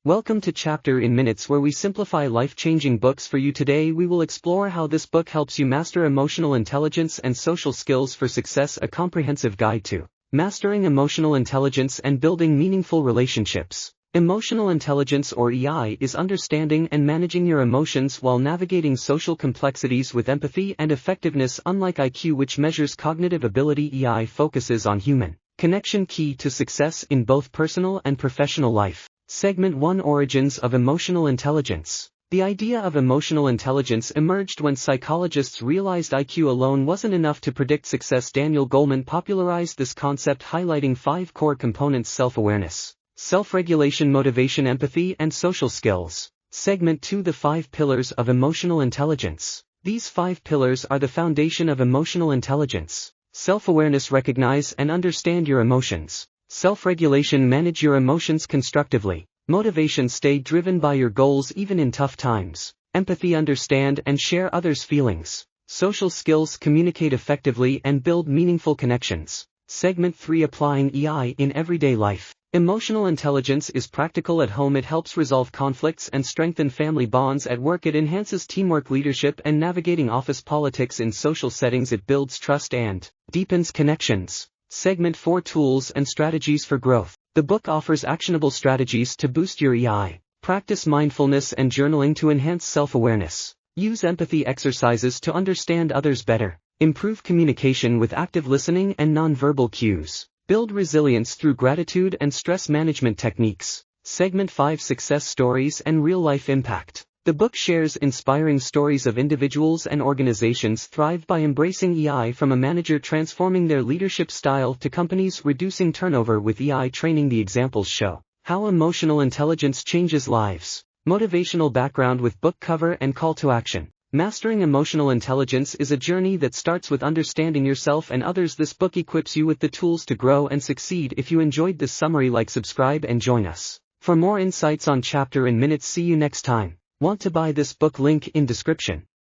Welcome to Chapter in Minutes, where we simplify life-changing books for you. Today we will explore how this book helps you master emotional intelligence and social skills for success, a comprehensive guide to mastering emotional intelligence and building meaningful relationships. Emotional intelligence, or EI, is understanding and managing your emotions while navigating social complexities with empathy and effectiveness. Unlike IQ, which measures cognitive ability, EI focuses on human connection, key to success in both personal and professional life. Segment 1: Origins of Emotional Intelligence. The idea of emotional intelligence emerged when psychologists realized IQ alone wasn't enough to predict success. Daniel Goleman popularized this concept, highlighting 5 core components: self-awareness, self-regulation, motivation, empathy, and social skills. Segment 2: The 5 Pillars of Emotional Intelligence. These 5 pillars are the foundation of emotional intelligence. Self-awareness: recognize and understand your emotions. Self-regulation: manage your emotions constructively. Motivation: stay driven by your goals even in tough times. Empathy: understand and share others' feelings. Social skills: communicate effectively and build meaningful connections. Segment 3: Applying EI in everyday life. Emotional intelligence is practical at home. It helps resolve conflicts and strengthen family bonds. At work, it enhances teamwork, leadership, and navigating office politics. In social settings, it builds trust and deepens connections. Segment 4: Tools and Strategies for Growth. The book offers actionable strategies to boost your EI. Practice mindfulness and journaling to enhance self-awareness. Use empathy exercises to understand others better. Improve communication with active listening and nonverbal cues. Build resilience through gratitude and stress management techniques. Segment 5: Success Stories and Real-Life Impact. The book shares inspiring stories of individuals and organizations thrive by embracing EI, from a manager transforming their leadership style to companies reducing turnover with EI training. The examples show how emotional intelligence changes lives. Motivational background with book cover and call to action. Mastering emotional intelligence is a journey that starts with understanding yourself and others. This book equips you with the tools to grow and succeed. If you enjoyed this summary, like, subscribe, and join us for more insights on Chapter in Minutes. See you next time. Want to buy this book? Link in description.